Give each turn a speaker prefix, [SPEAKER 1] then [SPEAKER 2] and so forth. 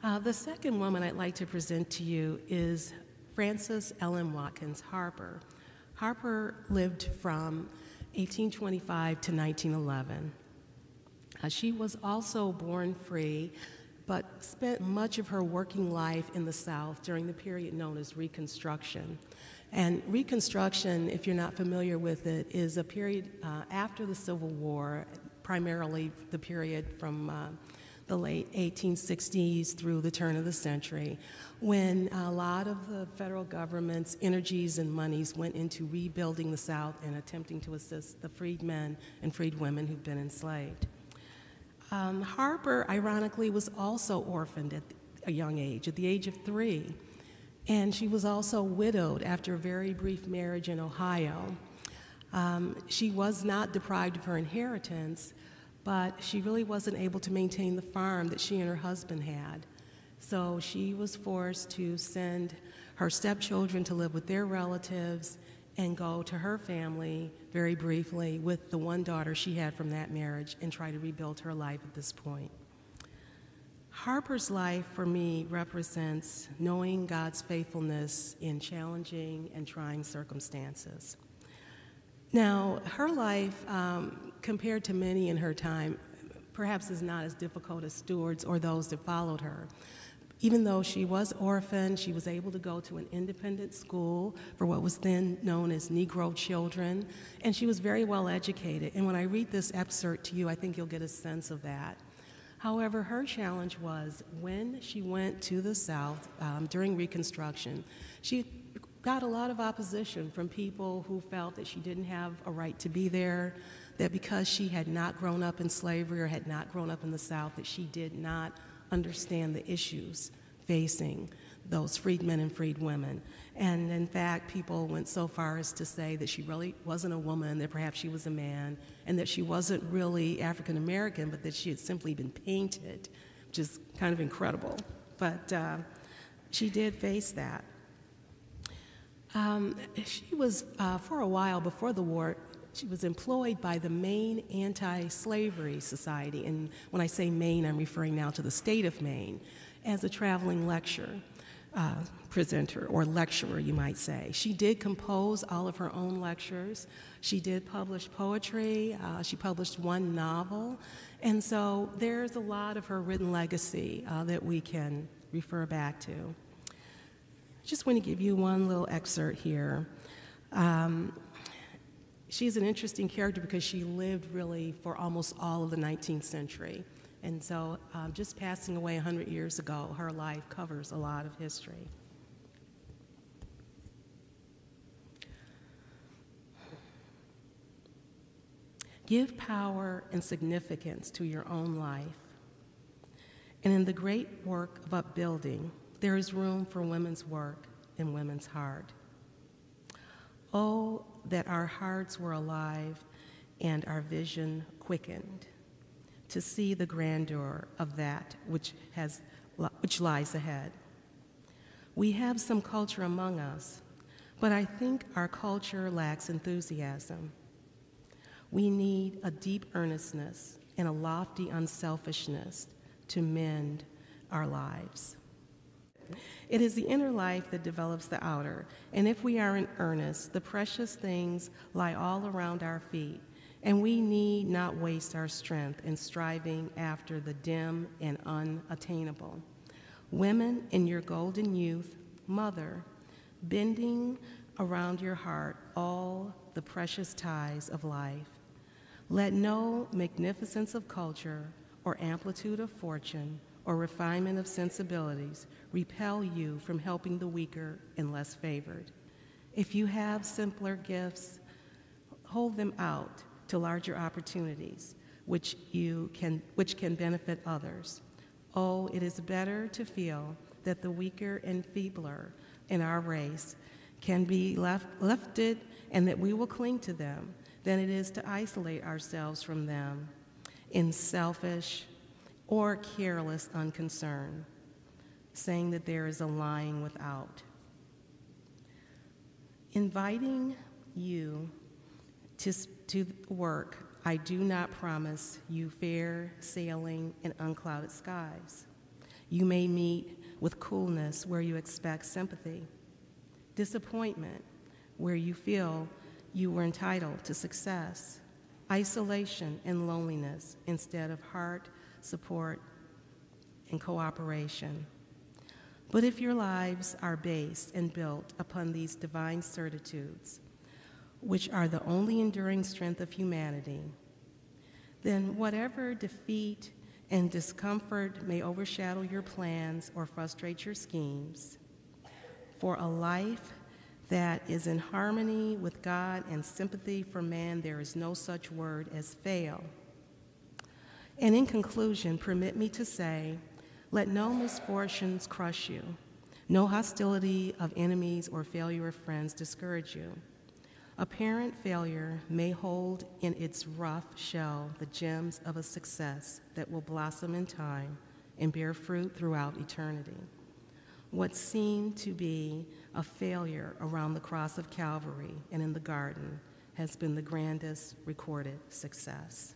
[SPEAKER 1] The second woman I'd like to present to you is Frances Ellen Watkins Harper. Harper lived from 1825 to 1911. She was also born free, but spent much of her working life in the South during the period known as Reconstruction. And Reconstruction, if you're not familiar with it, is a period after the Civil War, primarily the period from the late 1860s through the turn of the century, when a lot of the federal government's energies and monies went into rebuilding the South and attempting to assist the freedmen and freedwomen who'd been enslaved. Harper, ironically, was also orphaned at a young age, at the age of 3. And she was also widowed after a very brief marriage in Ohio. She was not deprived of her inheritance, but she really wasn't able to maintain the farm that she and her husband had. So she was forced to send her stepchildren to live with their relatives and go to her family very briefly with the one daughter she had from that marriage and try to rebuild her life at this point. Harper's life, for me, represents knowing God's faithfulness in challenging and trying circumstances. Now, her life, compared to many in her time, perhaps is not as difficult as Stewart's or those that followed her. Even though she was orphaned, she was able to go to an independent school for what was then known as Negro children, and she was very well educated. And when I read this excerpt to you, I think you'll get a sense of that. However, her challenge was when she went to the South during Reconstruction, she got a lot of opposition from people who felt that she didn't have a right to be there, that because she had not grown up in slavery or had not grown up in the South, that she did not understand the issues facing those freedmen and freedwomen. And in fact, people went so far as to say that she really wasn't a woman, that perhaps she was a man, and that she wasn't really African American, but that she had simply been painted, which is kind of incredible. But she did face that. She was, for a while before the war, she was employed by the Maine Anti-Slavery Society, and when I say Maine, I'm referring now to the state of Maine, as a traveling lecture presenter, or lecturer, you might say. She did compose all of her own lectures. She did publish poetry. She published one novel. And so there's a lot of her written legacy that we can refer back to. Just want to give you one little excerpt here. She's an interesting character because she lived really for almost all of the 19th century. And so just passing away 100 years ago, her life covers a lot of history. Give power and significance to your own life. And in the great work of upbuilding, there is room for women's work and women's heart. Oh, that our hearts were alive and our vision quickened to see the grandeur of that which lies ahead. We have some culture among us, but I think our culture lacks enthusiasm. We need a deep earnestness and a lofty unselfishness to mend our lives. It is the inner life that develops the outer, and if we are in earnest, the precious things lie all around our feet, and we need not waste our strength in striving after the dim and unattainable. Women in your golden youth, mother, bending around your heart all the precious ties of life. Let no magnificence of culture or amplitude of fortune or refinement of sensibilities repel you from helping the weaker and less favored. If you have simpler gifts, hold them out to larger opportunities which can benefit others. Oh, it is better to feel that the weaker and feebler in our race can be lifted and that we will cling to them than it is to isolate ourselves from them in selfish or careless unconcern, saying that there is a lying without. Inviting you to work, I do not promise you fair sailing and unclouded skies. You may meet with coolness where you expect sympathy, disappointment where you feel you were entitled to success, isolation and loneliness instead of heart, support, and cooperation. But if your lives are based and built upon these divine certitudes, which are the only enduring strength of humanity, then whatever defeat and discomfort may overshadow your plans or frustrate your schemes, for a life that is in harmony with God and sympathy for man, there is no such word as fail. And in conclusion, permit me to say, let no misfortunes crush you, no hostility of enemies or failure of friends discourage you. Apparent failure may hold in its rough shell the gems of a success that will blossom in time and bear fruit throughout eternity. What seemed to be a failure around the cross of Calvary and in the garden has been the grandest recorded success.